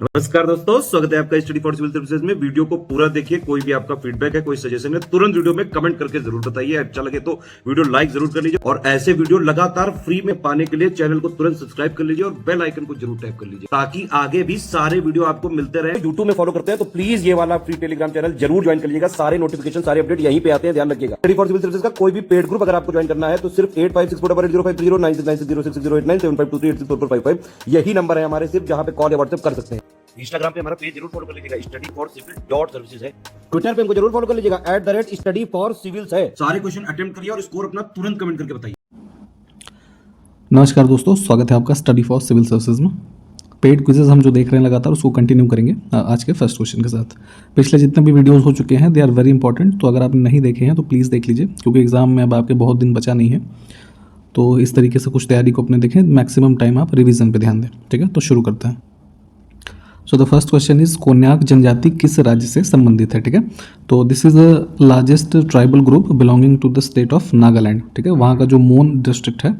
नमस्कार दोस्तों, स्वागत है आपका स्टडी फॉर सिविल सर्विसेज में। वीडियो को पूरा देखिए। कोई भी आपका फीडबैक है, कोई सजेशन है, तुरंत वीडियो में कमेंट करके जरूर बताइए। अच्छा लगे तो वीडियो लाइक जरूर कर लीजिए और ऐसे वीडियो लगातार फ्री में पाने के लिए चैनल को तुरंत सब्सक्राइब कर लीजिए और बेल आइकन को जरूर टैप कर लीजिए ताकि आगे भी सारे वीडियो आपको मिलते रहे। यूट्यूब में फॉलो करते हैं तो प्लीज ये वाला फ्री टेलीग्राम चैनल जरूर ज्वाइन कर लीजिएगा। सारे नोटिफिकेशन, सारे अपडेट यहीं पे आते हैं, ध्यान रखिएगा। स्टडी फॉर सिविल सर्विसेज का कोई भी पेड ग्रुप अगर आपको ज्वाइन करना है तो सिर्फ 856480560660897523864455 यही नंबर है हमारे, सिर्फ जहां पे कॉल या व्हाट्सएप कर सकते हैं। इंस्टाग्राम पे हमारा पेज जरूर फॉलो कर लीजिएगा, study for civil dot services है। ट्विटर पे हमको जरूर फॉलो कर लीजिएगा, @study for civils है। सारे क्वेश्चन अटेम्प्ट करिए और स्कोर अपना तुरंत कमेंट करके बताइए। नमस्कार दोस्तों, स्वागत है आपका स्टडी फॉर सिविल सर्विसेज में। पेड क्विजेज हम जो देख रहे हैं लगातार उसको कंटिन्यू करेंगे आज के फर्स्ट क्वेश्चन के साथ। पिछले जितने भी वीडियोस हो चुके हैं दे आर वेरी इंपॉर्टेंट, तो अगर आपने नहीं देखे हैं तो प्लीज़ देख लीजिए क्योंकि एग्जाम में अब आपके बहुत दिन बचा नहीं है। तो इस तरीके से कुछ तैयारी को अपने देखें, मैक्सिमम टाइम आप रिवीजन पे ध्यान दें। ठीक है, तो शुरू करते हैं। So the first question is Konyak जनजाति किस राज्य से संबंधित है। ठीक है, तो this is the largest tribal group belonging to the state of Nagaland. ठीक है, वहाँ का जो मोन डिस्ट्रिक्ट है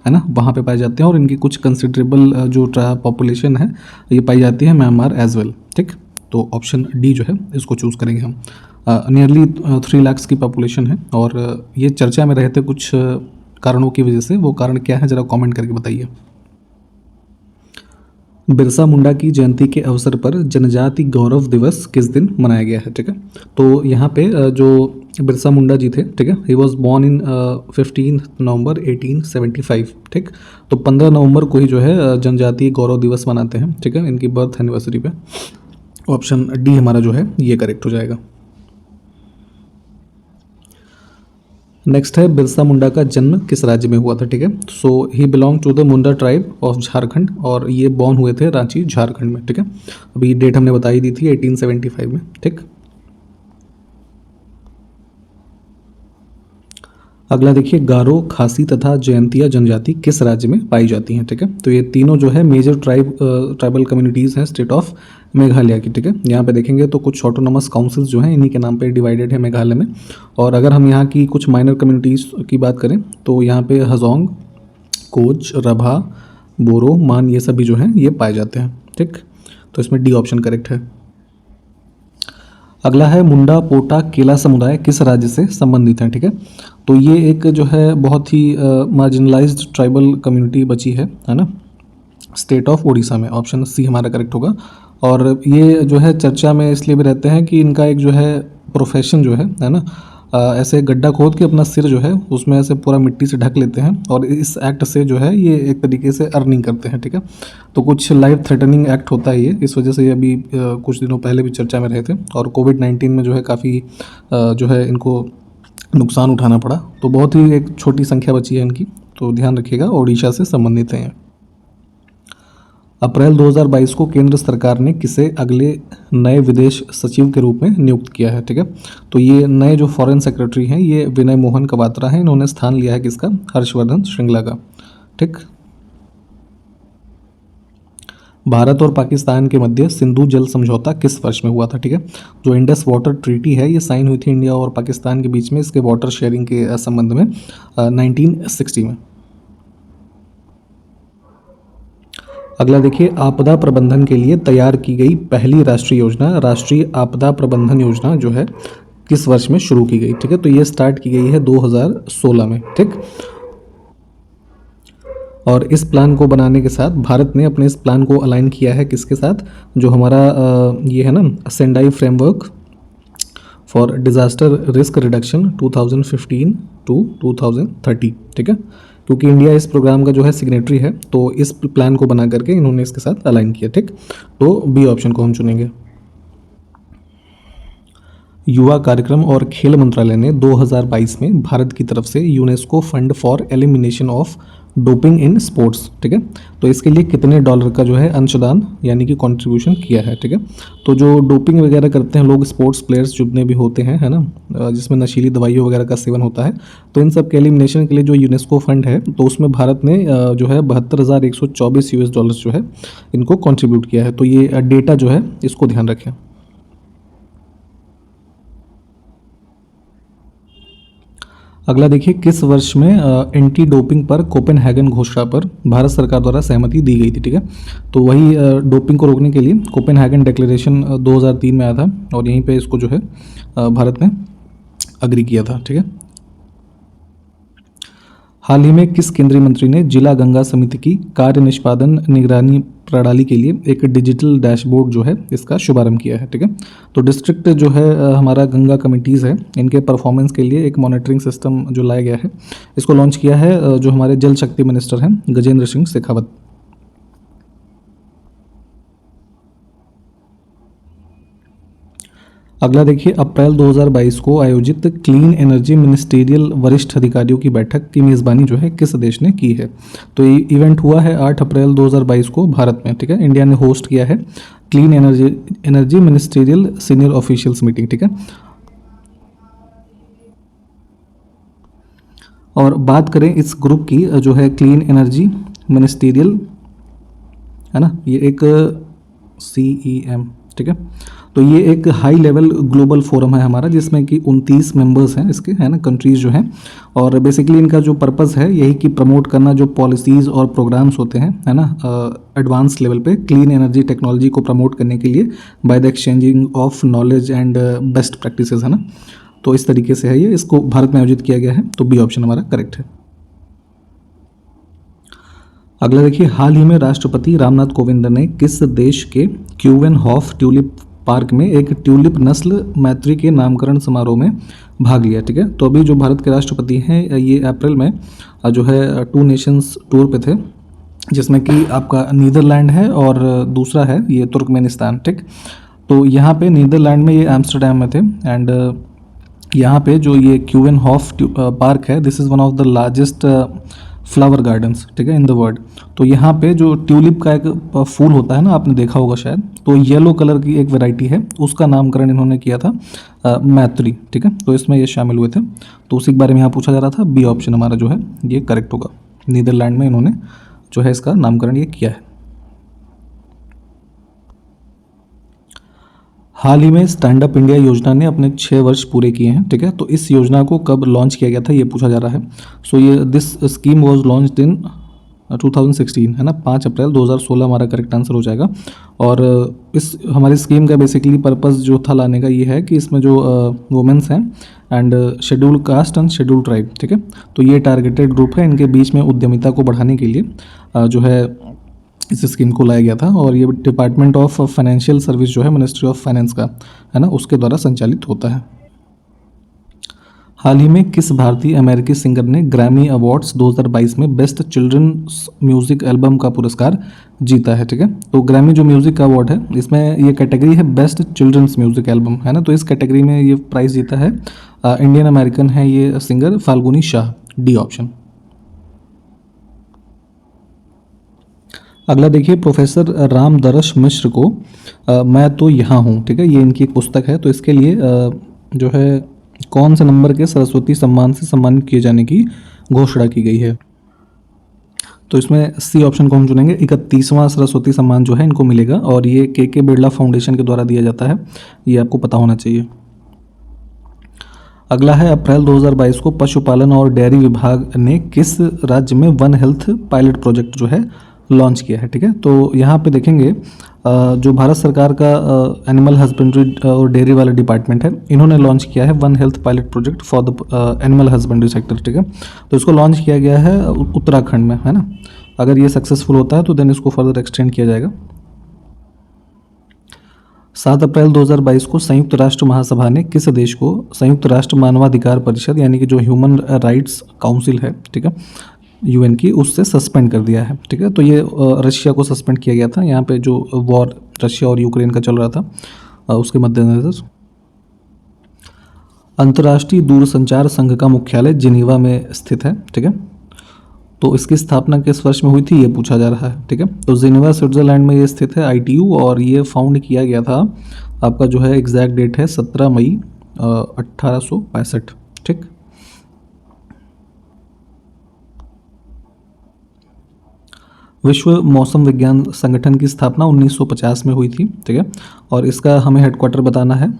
ना, वहाँ पे पाए जाते हैं और इनकी कुछ कंसिडरेबल जो पॉपुलेशन है ये पाई जाती है म्यांमार एज वेल। ठीक, तो ऑप्शन डी जो है इसको चूज़ करेंगे हम। नियरली 3 लाख की पॉपुलेशन है और ये चर्चा में रहे थे कुछ कारणों की वजह से। वो कारण क्या है ज़रा कमेंट करके बताइए। बिरसा मुंडा की जयंती के अवसर पर जनजाति गौरव दिवस किस दिन मनाया गया है। ठीक है, तो यहाँ पे जो बिरसा मुंडा जी थे, ठीक है, ही वॉज बॉर्न इन 15 नवंबर 1875। ठीक, तो 15 नवंबर को ही जो है जनजातीय गौरव दिवस मनाते हैं। ठीक है, इनकी बर्थ एनिवर्सरी पे। ऑप्शन डी हमारा जो है ये करेक्ट हो जाएगा। नेक्स्ट है बिरसा मुंडा का जन्म किस राज्य में हुआ था। ठीक है, so he belong to the Munda tribe of Jharkhand और ये बॉर्न हुए थे रांची झारखंड में। ठीक है, अभी डेट हमने बताई दी थी 1875 में। ठीक, अगला देखिए, गारो, खासी तथा जयंतिया जनजाति किस राज्य में पाई जाती हैं। ठीक है, तो ये तीनों जो है मेजर ट्राइबल कम्युनिटीज़ हैं स्टेट ऑफ मेघालय की। ठीक है, यहाँ पे देखेंगे तो कुछ ऑटोनोमस काउंसिल्स जो हैं इन्हीं के नाम पे डिवाइडेड है मेघालय में। और अगर हम यहाँ की कुछ माइनर कम्युनिटीज़ की बात करें तो यहाँ पे हजोंग, कोच, रभा, बोरो, मान ये सभी जो हैं ये पाए जाते हैं। ठीक, तो इसमें डी ऑप्शन करेक्ट है। अगला है मुंडा पोटा केला समुदाय किस राज्य से संबंधित है। ठीक है, तो ये एक जो है बहुत ही मार्जिनलाइज्ड ट्राइबल कम्युनिटी बची है ना, स्टेट ऑफ उड़ीसा में। ऑप्शन सी हमारा करेक्ट होगा। और ये जो है चर्चा में इसलिए भी रहते हैं कि इनका एक जो है प्रोफेशन जो है ना, ऐसे गड्ढा खोद के अपना सिर जो है उसमें ऐसे पूरा मिट्टी से ढक लेते हैं और इस एक्ट से जो है ये एक तरीके से अर्निंग करते हैं। ठीक है, तो कुछ लाइफ थ्रेटनिंग एक्ट होता है ये, इस वजह से ये अभी कुछ दिनों पहले भी चर्चा में रहे थे और कोविड-19 में जो है काफ़ी जो है इनको नुकसान उठाना पड़ा। तो बहुत ही एक छोटी संख्या बची है इनकी, तो ध्यान रखिएगा, ओडिशा से संबंधित हैं। अप्रैल 2022 को केंद्र सरकार ने किसे अगले नए विदेश सचिव के रूप में नियुक्त किया है। ठीक है, तो ये नए जो फॉरेन सेक्रेटरी हैं ये विनय मोहन कवात्रा हैं। इन्होंने स्थान लिया है किसका, हर्षवर्धन श्रृंगला का। ठीक, भारत और पाकिस्तान के मध्य सिंधु जल समझौता किस वर्ष में हुआ था। ठीक है, जो इंडस वाटर ट्रीटी है ये साइन हुई थी इंडिया और पाकिस्तान के बीच में इसके वाटर शेयरिंग के संबंध में 1960 में। अगला देखिए, आपदा प्रबंधन के लिए तैयार की गई पहली राष्ट्रीय योजना, राष्ट्रीय आपदा प्रबंधन योजना जो है किस वर्ष में शुरू की गई। ठीक है, तो ये स्टार्ट की गई है 2016 में। ठीक, और इस प्लान को बनाने के साथ भारत ने अपने इस प्लान को अलाइन किया है किसके साथ, जो हमारा ये है ना Sendai framework for disaster risk reduction 2015 to 2030। ठीक है, क्योंकि इंडिया इस प्रोग्राम का जो है सिग्नेटरी है तो इस प्लान को बना करके इन्होंने इसके साथ अलाइन किया। ठीक, तो बी ऑप्शन को हम चुनेंगे। युवा कार्यक्रम और खेल मंत्रालय ने 2022 में भारत की तरफ से UNESCO fund for elimination of doping in sports, ठीक है, तो इसके लिए कितने डॉलर का जो है अंशदान यानी कि कंट्रीब्यूशन किया है। ठीक है, तो जो डोपिंग वगैरह करते हैं लोग, स्पोर्ट्स प्लेयर्स जितने भी होते हैं है ना, जिसमें नशीली दवाइयों वगैरह का सेवन होता है, तो इन सब के एलिमिनेशन के लिए जो यूनेस्को फंड है तो उसमें भारत ने जो है $72,124 जो है इनको कंट्रीब्यूट किया है। तो ये डेटा जो है इसको ध्यान रखें। अगला देखिए, किस वर्ष में एंटी डोपिंग पर कोपेनहेगन घोषणा पर भारत सरकार द्वारा सहमति दी गई थी, ठीक है। तो वही डोपिंग को रोकने के लिए कोपेनहेगन डिक्लेरेशन 2003 में आया था और यहीं पे इसको जो है भारत ने अग्री किया था, ठीक है। हाल ही में किस केंद्रीय मंत्री ने जिला गंगा समिति की कार्य निष्पादन निगरानी प्रणाली के लिए एक डिजिटल डैशबोर्ड जो है इसका शुभारंभ किया है, ठीक है। तो डिस्ट्रिक्ट जो है हमारा गंगा कमिटीज़ है, इनके परफॉर्मेंस के लिए एक मॉनिटरिंग सिस्टम जो लाया गया है, इसको लॉन्च किया है जो हमारे जल शक्ति मिनिस्टर हैं गजेंद्र सिंह शेखावत। अगला देखिए, अप्रैल 2022 को आयोजित क्लीन एनर्जी मिनिस्टेरियल वरिष्ठ अधिकारियों की बैठक की मेज़बानी जो है किस देश ने की है। तो ये इवेंट हुआ है 8 अप्रैल 2022 को भारत में, ठीक है। इंडिया ने होस्ट किया है clean energy ministerial senior officials meeting, ठीक है। और बात करें इस ग्रुप की जो है क्लीन एनर्जी मिनिस्टेरियल, है ना, ये एक CEM, ठीक है। तो ये एक हाई लेवल ग्लोबल फोरम है हमारा, जिसमें कि 29 मेंबर्स हैं इसके, है ना, कंट्रीज़ जो हैं। और बेसिकली इनका जो पर्पस है यही कि प्रमोट करना जो पॉलिसीज़ और प्रोग्राम्स होते हैं, है ना, एडवांस लेवल पे क्लीन एनर्जी टेक्नोलॉजी को प्रमोट करने के लिए by the exchanging of knowledge and best practices, है ना। तो इस तरीके से है ये, इसको भारत में आयोजित किया गया है, तो बी ऑप्शन हमारा करेक्ट है। अगला देखिए, हाल ही में राष्ट्रपति रामनाथ कोविंद ने किस देश के क्यूवेनहॉफ ट्यूलिप पार्क में एक ट्यूलिप नस्ल मैत्री के नामकरण समारोह में भाग लिया, ठीक है। तो अभी जो भारत के राष्ट्रपति हैं ये अप्रैल में जो है 2 नेशंस टूर पे थे, जिसमें कि आपका नीदरलैंड है और दूसरा है ये तुर्कमेनिस्तान, ठीक। तो यहाँ पे नीदरलैंड में ये एम्स्टरडैम में थे एंड यहाँ पे जो ये क्यूवेनहॉफ पार्क है, this is one of the largest flower gardens, ठीक है, इन द वर्ल्ड। तो यहाँ पे जो ट्यूलिप का एक फूल होता है ना, आपने देखा होगा शायद, तो येलो कलर की एक वैरायटी है, उसका नामकरण इन्होंने किया था मैत्री, ठीक है। तो इसमें ये शामिल हुए थे, तो उसी के बारे में यहाँ पूछा जा रहा था। बी ऑप्शन हमारा जो है ये करेक्ट होगा, नीदरलैंड में इन्होंने जो है इसका नामकरण ये किया है। हाल ही में स्टैंड अप इंडिया योजना ने अपने 6 वर्ष पूरे किए हैं, ठीक है। तो इस योजना को कब लॉन्च किया गया था ये पूछा जा रहा है। सो ये this scheme was launched in 2016, है ना, 5 अप्रैल 2016 हमारा करेक्ट आंसर हो जाएगा। और इस हमारी स्कीम का बेसिकली पर्पस जो था लाने का ये है कि इसमें जो वुमेंस हैं and schedule caste and schedule tribe, ठीक है, तो ये टारगेटेड ग्रुप है, इनके बीच में उद्यमिता को बढ़ाने के लिए जो है इस स्कीम को लाया गया था। और ये डिपार्टमेंट ऑफ फाइनेंशियल सर्विस जो है मिनिस्ट्री ऑफ फाइनेंस का, है ना, उसके द्वारा संचालित होता है। हाल ही में किस भारतीय अमेरिकी सिंगर ने ग्रैमी अवार्ड्स 2022 में बेस्ट चिल्ड्रंस म्यूजिक एल्बम का पुरस्कार जीता है, ठीक है। तो ग्रैमी जो म्यूजिक का अवार्ड है, इसमें ये कैटेगरी है बेस्ट चिल्ड्रंस म्यूजिक एल्बम, है ना। तो इस कैटेगरी में ये प्राइज़ जीता है इंडियन अमेरिकन है ये singer Falguni Shah, D option. अगला देखिए, प्रोफेसर राम दरश मिश्र को मैं तो यहाँ हूँ, ठीक है, ये इनकी एक पुस्तक है। तो इसके लिए जो है कौन से नंबर के सरस्वती सम्मान से सम्मानित किए जाने की घोषणा की गई है। तो इसमें सी ऑप्शन को हम चुनेंगे। 31वां सरस्वती सम्मान जो है इनको मिलेगा और ये के बिरला फाउंडेशन के द्वारा दिया जाता है, ये आपको पता होना चाहिए। अगला है, अप्रैल 2022 को पशुपालन और डेयरी विभाग ने किस राज्य में वन हेल्थ पायलट प्रोजेक्ट जो है लॉन्च किया है, ठीक है। तो यहाँ पे देखेंगे जो भारत सरकार का एनिमल हस्बेंड्री और डेयरी वाला डिपार्टमेंट है, इन्होंने लॉन्च किया है one health pilot project for the animal husbandry sector, ठीक है। तो इसको लॉन्च किया गया है उत्तराखंड में, है ना। अगर ये सक्सेसफुल होता है तो देन इसको फर्दर एक्सटेंड किया जाएगा। 7 अप्रैल 2022 को संयुक्त राष्ट्र महासभा ने किस देश को संयुक्त राष्ट्र मानवाधिकार परिषद यानी कि जो ह्यूमन राइट्स काउंसिल है, ठीक है, UN की, उससे सस्पेंड कर दिया है, ठीक है। तो ये रशिया को सस्पेंड किया गया था, यहाँ पे जो वॉर रशिया और यूक्रेन का चल रहा था उसके मद्देनजर। अंतर्राष्ट्रीय दूरसंचार संघ का मुख्यालय जिनेवा में स्थित है, ठीक है। तो इसकी स्थापना किस वर्ष में हुई थी ये पूछा जा रहा है, ठीक है। तो जिनेवा स्विट्जरलैंड में ये स्थित है, ITU, और ये फाउंड किया गया था, आपका जो है एग्जैक्ट डेट है 17 मई 1865, ठीक। विश्व मौसम विज्ञान संगठन की स्थापना 1950 में हुई थी, ठीक है। और इसका हमें हेडक्वार्टर बताना है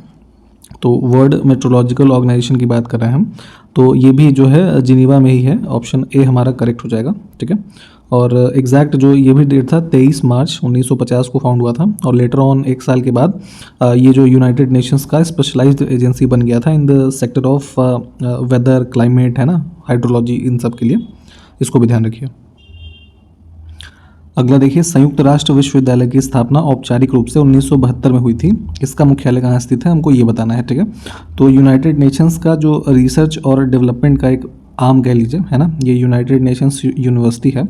तो वर्ल्ड मेट्रोलॉजिकल ऑर्गेनाइजेशन की बात कर रहे हैं हम, तो ये भी जो है जिनीवा में ही है। ऑप्शन ए हमारा करेक्ट हो जाएगा, ठीक है। और एग्जैक्ट जो ये भी डेट था 23 मार्च 1950 को फाउंड हुआ था, और लेटर ऑन एक साल के बाद ये जो यूनाइटेड नेशंस का स्पेशलाइज्ड एजेंसी बन गया था in the sector of weather, climate, है ना, हाइड्रोलॉजी, इन सब के लिए। इसको भी ध्यान रखिए। अगला देखिए, संयुक्त राष्ट्र विश्वविद्यालय की स्थापना औपचारिक रूप से 1972 में हुई थी। इसका मुख्यालय कहाँ स्थित है, हमको ये बताना है, ठीक है। तो यूनाइटेड नेशंस का जो रिसर्च और डेवलपमेंट का एक आर्म कह लीजिए, है ना, ये यूनाइटेड नेशंस यूनिवर्सिटी है,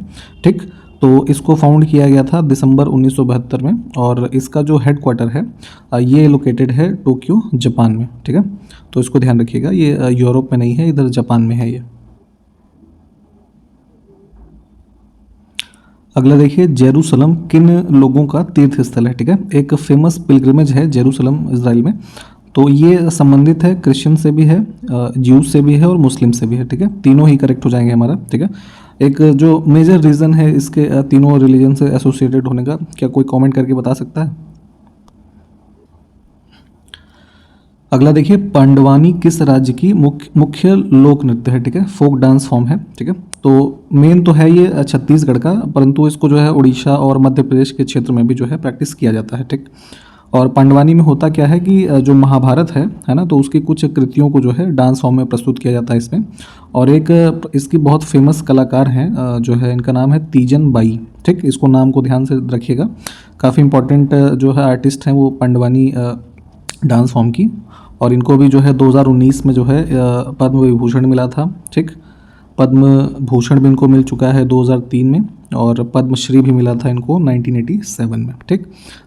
ठीक। तो इसको फाउंड किया गया था दिसंबर 1972 में, और इसका जो हेडक्वार्टर है ये लोकेटेड है टोक्यो, जापान में, ठीक है। तो इसको ध्यान रखिएगा, ये यूरोप में नहीं है, इधर जापान में है ये। अगला देखिए, जेरूसलम किन लोगों का तीर्थ स्थल है, ठीक है। एक फेमस पिलग्रिमेज है जेरूसलम इजराइल में, तो ये संबंधित है क्रिश्चियन से भी है, ज्यूज से भी है और मुस्लिम से भी है, ठीक है। तीनों ही करेक्ट हो जाएंगे हमारा, ठीक है। एक जो मेजर रीज़न है इसके तीनों रिलीजन से एसोसिएटेड होने का, क्या कोई कमेंट करके बता सकता है? अगला देखिए, पांडवानी किस राज्य की मुख्य लोक नृत्य है, ठीक है, फोक डांस फॉर्म है, ठीक है। तो मेन तो है ये छत्तीसगढ़ का, परंतु इसको जो है उड़ीसा और मध्य प्रदेश के क्षेत्र में भी जो है प्रैक्टिस किया जाता है, ठीक। और पांडवानी में होता क्या है कि जो महाभारत है ना, तो उसकी कुछ कृतियों को जो है डांस फॉर्म में प्रस्तुत किया जाता है इसमें। और एक इसकी बहुत फेमस कलाकार हैं जो है, इनका नाम है तीजन बाई, ठीक। इसको नाम को ध्यान से रखिएगा, काफ़ी इंपॉर्टेंट जो है आर्टिस्ट हैं वो पांडवानी डांस फॉर्म की। और इनको भी जो है 2019 में जो है पद्म विभूषण मिला था, ठीक। पद्म भूषण भी इनको मिल चुका है 2003 में, और पद्मश्री भी मिला था इनको 1987 में, ठीक।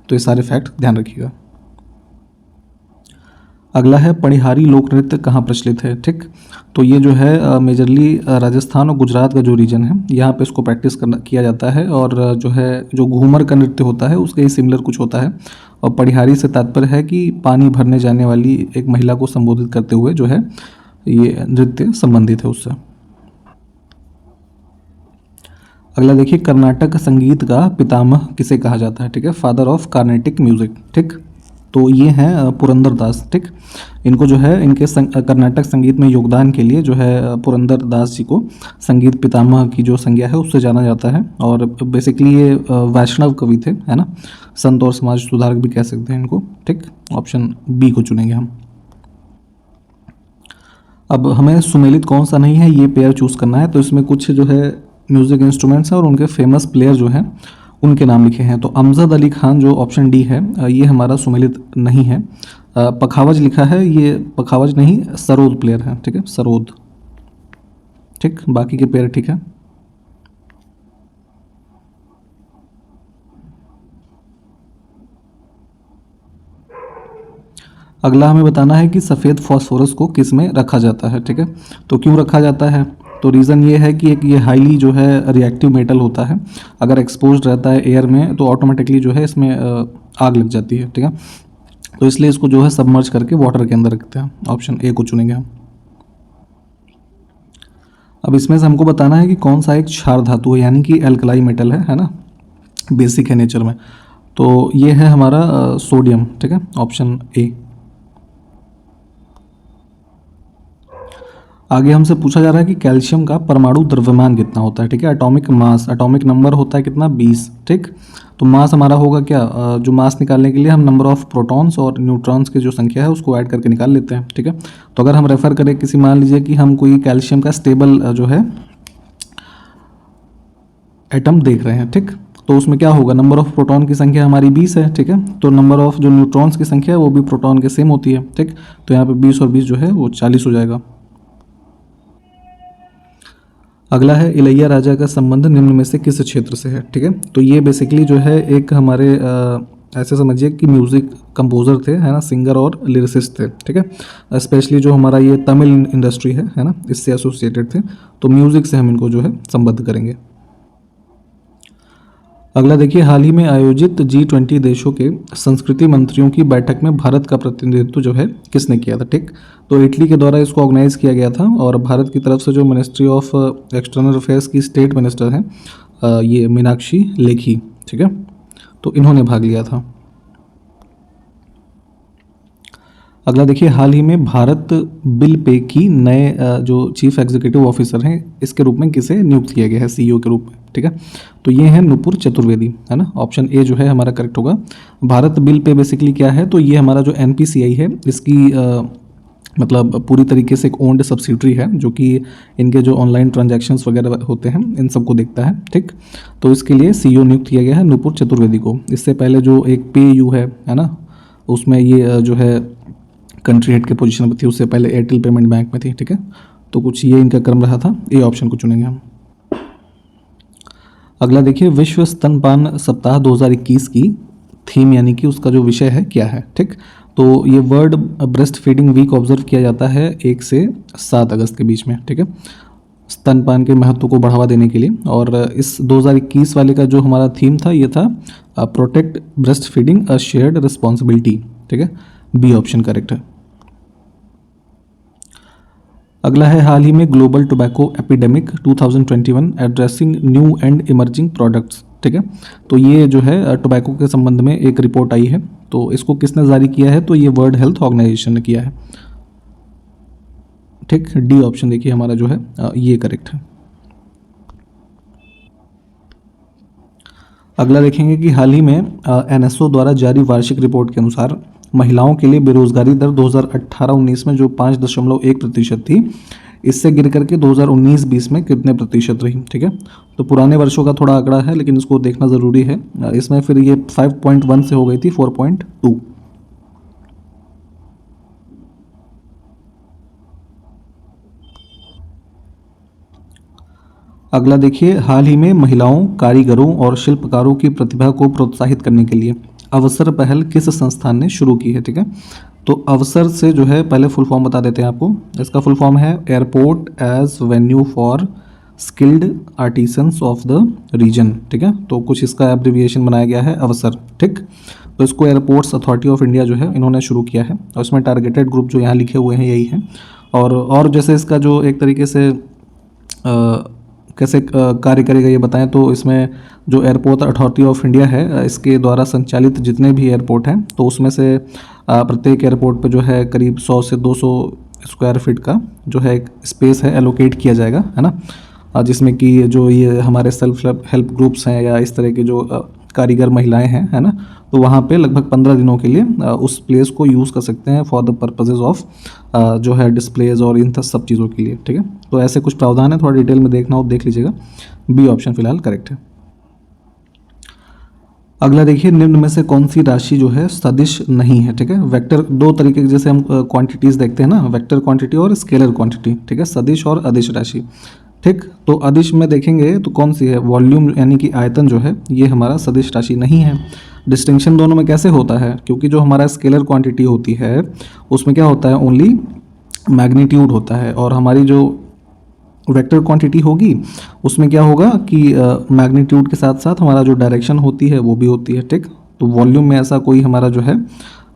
तो ये सारे फैक्ट ध्यान रखिएगा। अगला है, पणिहारी लोक नृत्य कहाँ प्रचलित है, ठीक। तो ये जो है मेजरली राजस्थान और गुजरात का जो रीजन है, यहाँ पे इसको प्रैक्टिस करना किया जाता है। और जो है जो घूमर का नृत्य होता है उसके ही सिमिलर कुछ होता है। और पणिहारी से तात्पर्य है कि पानी भरने जाने वाली एक महिला को संबोधित करते हुए जो है ये नृत्य संबंधित है उससे। अगला देखिए, कर्नाटक संगीत का पितामह किसे कहा जाता है, ठीक है, फादर ऑफ कार्नेटिक म्यूजिक, ठीक। तो ये हैं पुरंदर दास, ठीक। इनको जो है इनके कर्नाटक संगीत में योगदान के लिए जो है पुरंदर दास जी को संगीत पितामह की जो संज्ञा है उससे जाना जाता है। और बेसिकली ये वैष्णव कवि थे, है ना, संत और समाज सुधारक भी कह सकते हैं इनको, ठीक। ऑप्शन बी को चुनेंगे हम। अब हमें सुमेलित कौन सा नहीं है ये पेयर चूज़ करना है, तो इसमें कुछ जो है म्यूज़िक इंस्ट्रूमेंट्स हैं और उनके फेमस प्लेयर जो हैं उनके नाम लिखे हैं। तो अमजद अली खान जो ऑप्शन डी है ये हमारा सुमेलित नहीं है। पखावज लिखा है, ये पखावज नहीं, सरोद प्लेयर है, ठीक है, सरोद, ठीक। बाकी के पेयर ठीक है। अगला हमें बताना है कि सफ़ेद फॉस्फोरस को किस में रखा जाता है, ठीक है। तो क्यों रखा जाता है, तो रीज़न ये है कि एक ये हाईली जो है रिएक्टिव मेटल होता है, अगर एक्सपोज्ड रहता है एयर में तो ऑटोमेटिकली जो है इसमें आग लग जाती है, ठीक है। तो इसलिए इसको जो है सबमर्ज करके वाटर के अंदर रखते हैं। ऑप्शन ए को चुनेंगे हम। अब इसमें से हमको बताना है कि कौन सा एक क्षार धातु है, यानी कि एल्कलाई मेटल है ना, बेसिक है नेचर में। तो ये है हमारा सोडियम, ठीक है, ऑप्शन ए। आगे हमसे पूछा जा रहा है कि कैल्शियम का परमाणु द्रव्यमान कितना होता है, ठीक है। एटॉमिक मास, एटॉमिक नंबर होता है कितना, 20, ठीक। तो मास हमारा होगा क्या, जो मास निकालने के लिए हम नंबर ऑफ प्रोटॉन्स और न्यूट्रॉन्स की जो संख्या है उसको ऐड करके निकाल लेते हैं, ठीक है। तो अगर हम रेफर करें किसी, मान लीजिए कि हम कोई कैल्शियम का स्टेबल जो है एटम देख रहे हैं, ठीक। तो उसमें क्या होगा, नंबर ऑफ प्रोटॉन की संख्या हमारी 20 है, ठीक है। तो नंबर ऑफ जो न्यूट्रॉन्स की संख्या है वो भी प्रोटॉन के सेम होती है, ठीक। तो यहाँ पे 20 और 20 जो है वो 40 हो जाएगा। अगला है, इलैया राजा का संबंध निम्न में से किस क्षेत्र से है, ठीक है। तो ये बेसिकली जो है एक हमारे ऐसे समझिए कि म्यूज़िक कंपोज़र थे, है ना, सिंगर और लिरिसिस्ट थे, ठीक है। स्पेशली जो हमारा ये तमिल इंडस्ट्री है ना, इससे एसोसिएटेड थे। तो म्यूज़िक से हम इनको जो है संबद्ध करेंगे। अगला देखिए, हाल ही में आयोजित G20 देशों के संस्कृति मंत्रियों की बैठक में भारत का प्रतिनिधित्व जो है किसने किया था, ठीक। तो इटली के द्वारा इसको ऑर्गेनाइज किया गया था, और भारत की तरफ से जो मिनिस्ट्री ऑफ एक्सटर्नल अफेयर्स की स्टेट मिनिस्टर हैं ये मीनाक्षी लेखी, ठीक है। तो इन्होंने भाग लिया था। अगला देखिए, हाल ही में भारत बिल पे की नए जो चीफ एग्जीक्यूटिव ऑफिसर हैं इसके रूप में किसे नियुक्त किया गया है सीईओ के रूप में, ठीक है। तो ये है नुपुर चतुर्वेदी, है ना। ऑप्शन ए जो है हमारा करेक्ट होगा। भारत बिल पे बेसिकली क्या है, तो ये हमारा जो एनपीसीआई है इसकी मतलब पूरी तरीके से एक ओन्ड सब्सिडरी है जो कि इनके जो ऑनलाइन ट्रांजैक्शंस वगैरह होते हैं इन सबको देखता है, ठीक। तो इसके लिए सीईओ नियुक्त किया गया है नुपुर चतुर्वेदी को। इससे पहले जो एक पे यू है ना, उसमें ये जो है कंट्री हेड के पोजीशन पर थी, उससे पहले एयरटेल पेमेंट बैंक में थी, ठीक है। तो कुछ ये इनका क्रम रहा था, ए ऑप्शन को चुनेंगे हम। अगला देखिए, विश्व स्तनपान सप्ताह 2021 की थीम यानी कि उसका जो विषय है क्या है, ठीक। तो ये world breast feeding week observe किया जाता है 1 से 7 अगस्त के बीच में, ठीक है, स्तनपान के महत्व को बढ़ावा देने के लिए। और इस 2021 वाले का जो हमारा थीम था ये था protect breast feeding a shared responsibility, ठीक है, बी ऑप्शन करेक्ट है। अगला है, हाल ही में global tobacco epidemic 2021 addressing new and emerging products, ठीक है। तो ये जो है टोबैको के संबंध में एक रिपोर्ट आई है, तो इसको किसने जारी किया है, तो ये वर्ल्ड हेल्थ ऑर्गेनाइजेशन ने किया है, ठीक। डी ऑप्शन देखिए हमारा जो है ये करेक्ट है। अगला देखेंगे कि हाल ही में एनएसओ द्वारा जारी वार्षिक रिपोर्ट के अनुसार महिलाओं के लिए बेरोजगारी दर 2018-19 में जो 5.1% थी, इससे गिर करके 2019-20 में कितने प्रतिशत रही, ठीक है। तो पुराने वर्षों का थोड़ा आंकड़ा है लेकिन इसको देखना ज़रूरी है। इसमें फिर ये 5.1 से हो गई थी 4.2। अगला देखिए, हाल ही में महिलाओं कारीगरों और शिल्पकारों की प्रतिभा को प्रोत्साहित करने के लिए अवसर पहल किस संस्थान ने शुरू की है, ठीक है। तो अवसर से जो है पहले फुल फॉर्म बता देते हैं आपको। इसका फुल फॉर्म है airport as venue for skilled artisans of the region, ठीक है। तो कुछ इसका एब्रिविएशन बनाया गया है अवसर, ठीक। तो इसको एयरपोर्ट्स अथॉरिटी ऑफ इंडिया जो है इन्होंने शुरू किया है और इसमें टारगेटेड ग्रुप जो यहाँ लिखे हुए हैं यही है। और जैसे इसका जो एक तरीके से कैसे कार्य करेगा ये बताएं, तो इसमें जो एयरपोर्ट अथॉरिटी ऑफ इंडिया है इसके द्वारा संचालित जितने भी एयरपोर्ट हैं तो उसमें से प्रत्येक एयरपोर्ट पर जो है करीब 100 से 200 स्क्वायर फीट का जो है एक स्पेस है एलोकेट किया जाएगा, है ना, जिसमें कि जो ये हमारे सेल्फ हेल्प ग्रुप्स हैं या इस तरह के जो कारीगर महिलाएं हैं, है ना, तो वहाँ पे लगभग 15 दिनों के लिए उस प्लेस को यूज़ कर सकते हैं फॉर द पर्पजेज ऑफ जो है डिस्प्लेज और इन सब चीज़ों के लिए, ठीक है। तो ऐसे कुछ प्रावधान है, थोड़ा डिटेल में देखना हो देख लीजिएगा। बी ऑप्शन फिलहाल करेक्ट है। अगला देखिए, निम्न में से कौन सी राशि जो है सदिश नहीं है, ठीक है। वेक्टर दो तरीके के जैसे हम क्वांटिटीज़ देखते हैं ना, वेक्टर क्वांटिटी और स्केलर क्वांटिटी, ठीक है, सदिश और अदिश राशि, ठीक। तो अदिश में देखेंगे तो कौन सी है, वॉल्यूम यानी कि आयतन जो है ये हमारा सदिश राशि नहीं है। डिस्टिंक्शन दोनों में कैसे होता है, क्योंकि जो हमारा स्केलर क्वांटिटी होती है उसमें क्या होता है, ओनली मैग्नीट्यूड होता है, और हमारी जो वेक्टर क्वांटिटी होगी उसमें क्या होगा कि मैग्नीट्यूड के साथ साथ हमारा जो डायरेक्शन होती है वो भी होती है, ठीक। तो वॉल्यूम में ऐसा कोई हमारा जो है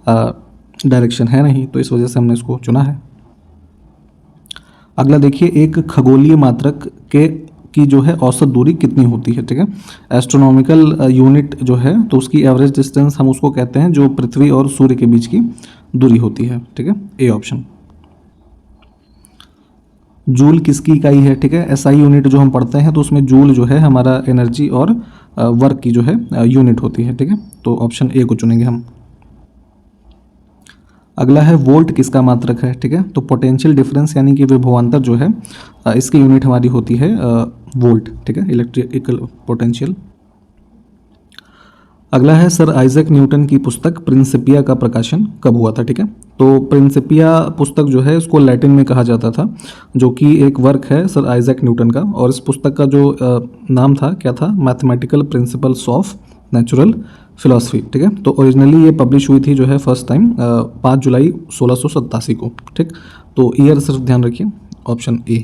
डायरेक्शन है नहीं, तो इस वजह से हमने इसको चुना है। अगला देखिए, एक खगोलीय मात्रक की जो है औसत दूरी कितनी होती है, ठीक है। एस्ट्रोनॉमिकल यूनिट जो है तो उसकी एवरेज डिस्टेंस हम उसको कहते हैं जो पृथ्वी और सूर्य के बीच की दूरी होती है, ठीक है, ए ऑप्शन। जूल किसकी इकाई है, ठीक है। एसआई यूनिट जो हम पढ़ते हैं तो उसमें जूल जो है हमारा एनर्जी और वर्क की जो है यूनिट होती है, ठीक है। तो ऑप्शन ए को चुनेंगे हम। अगला है वोल्ट किसका मात्रक है, ठीक है। तो पोटेंशियल डिफरेंस यानी कि विभवांतर जो है इसकी यूनिट हमारी होती है वोल्ट, ठीक है, इलेक्ट्रिकल पोटेंशियल। अगला है सर आइजैक न्यूटन की पुस्तक प्रिंसिपिया का प्रकाशन कब हुआ था, ठीक है। तो प्रिंसिपिया पुस्तक जो है उसको लैटिन में कहा जाता था, जो कि एक वर्क है सर आइजैक न्यूटन का, और इस पुस्तक का जो नाम था क्या था, mathematical principles of natural philosophy, ठीक है। तो ओरिजिनली ये पब्लिश हुई थी जो है फर्स्ट टाइम 5 जुलाई 1687 को, ठीक। तो ईयर सिर्फ ध्यान रखिए, ऑप्शन ए।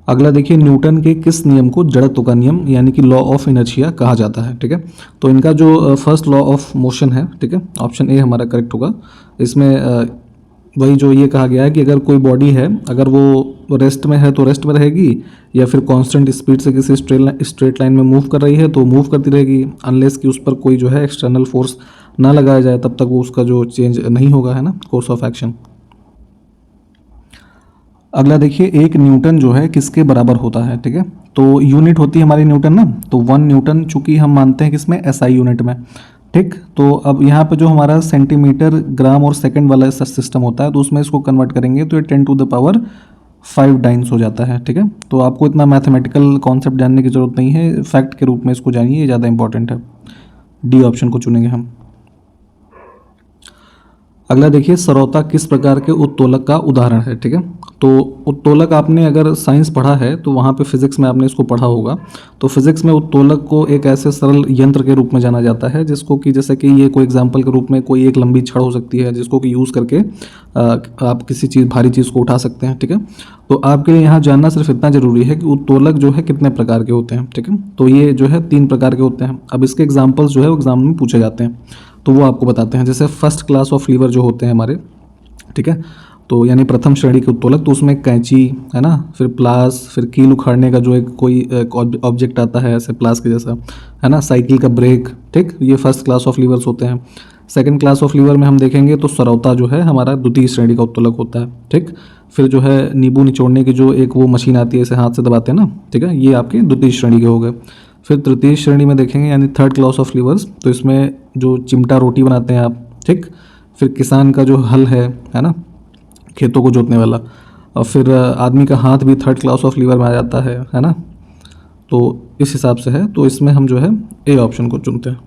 अगला देखिए, न्यूटन के किस नियम को जड़त्व का नियम यानी कि लॉ ऑफ इनर्शिया कहा जाता है, ठीक है। तो इनका जो फर्स्ट लॉ ऑफ मोशन है, ठीक है, ऑप्शन ए हमारा करेक्ट होगा। इसमें वही जो ये कहा गया है कि अगर कोई बॉडी है, अगर वो रेस्ट में है तो रेस्ट में रहेगी, या फिर कांस्टेंट स्पीड से किसी स्ट्रेट लाइन में मूव कर रही है तो मूव करती रहेगी, अनलेस कि उस पर कोई जो है एक्सटर्नल फोर्स ना लगाया जाए, तब तक वो उसका जो चेंज नहीं होगा, है ना, कोर्स ऑफ एक्शन। अगला देखिए, एक न्यूटन जो है किसके बराबर होता है, ठीक है। तो यूनिट होती है हमारी न्यूटन ना, तो 1 न्यूटन चूंकि हम मानते हैं किसमें, एसआई यूनिट में, ठीक। तो अब यहाँ पे जो हमारा सेंटीमीटर, ग्राम और सेकंड वाला सिस्टम होता है, तो उसमें इसको कन्वर्ट करेंगे तो ये 10⁵ डाइन्स हो जाता है, ठीक है। तो आपको इतना मैथमेटिकल कॉन्सेप्ट जानने की जरूरत नहीं है, फैक्ट के रूप में इसको जानिए, ये ज़्यादा इंपॉर्टेंट है। डी ऑप्शन को चुनेंगे हम। अगला देखिए, सरौता किस प्रकार के उत्तोलक का उदाहरण है, ठीक है। तो उत्तोलक आपने अगर साइंस पढ़ा है तो वहाँ पे फिजिक्स में आपने इसको पढ़ा होगा। तो फिजिक्स में उत्तोलक को एक ऐसे सरल यंत्र के रूप में जाना जाता है जिसको कि, जैसे कि ये कोई एग्जांपल के रूप में कोई एक लंबी छड़ हो सकती है जिसको कि यूज़ करके आप किसी चीज़, भारी चीज़ को उठा सकते हैं, ठीक है। तो आपके लिए यहाँ जानना सिर्फ इतना जरूरी है कि उत्तोलक जो है कितने प्रकार के होते हैं, ठीक है। तो ये जो है 3 प्रकार के होते हैं। अब इसके एग्जाम्पल्स जो है वो एग्जाम में पूछे जाते हैं, तो वो आपको बताते हैं। जैसे फर्स्ट क्लास ऑफ लीवर जो होते हैं हमारे, ठीक है, तो यानी प्रथम श्रेणी के उत्तोलक, तो उसमें कैंची है ना, फिर प्लास, फिर कील उखाड़ने का जो एक कोई ऑब्जेक्ट आता है ऐसे प्लास के जैसा, है ना, साइकिल का ब्रेक, ठीक, ये फर्स्ट क्लास ऑफ लीवर्स होते हैं। सेकंड क्लास ऑफ लीवर में हम देखेंगे तो सरौता जो है हमारा द्वितीय श्रेणी का उत्तोलक होता है, ठीक। फिर जो है नींबू निचोड़ने की जो एक वो मशीन आती है, इसे हाथ से दबाते हैं ना, ठीक है, ये आपके द्वितीय श्रेणी के हो गए। फिर तृतीय श्रेणी में देखेंगे यानी थर्ड क्लास ऑफ लीवर्स, तो इसमें जो चिमटा रोटी बनाते हैं आप, ठीक। फिर किसान का जो हल है ना, खेतों को जोतने वाला, और फिर आदमी का हाथ भी थर्ड क्लास ऑफ लीवर में आ जाता है ना। तो इस हिसाब से है, तो इसमें हम जो है ए ऑप्शन को चुनते हैं।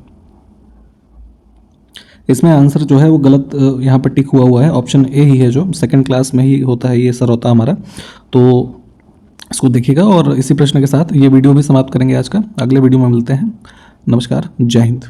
इसमें आंसर जो है वो गलत यहाँ पर टिक हुआ है, ऑप्शन ए ही है, जो सेकंड क्लास में ही होता है ये सरौता हमारा। तो इसको देखिएगा, और इसी प्रश्न के साथ ये वीडियो भी समाप्त करेंगे आज का। अगले वीडियो में मिलते हैं। नमस्कार, जय हिंद।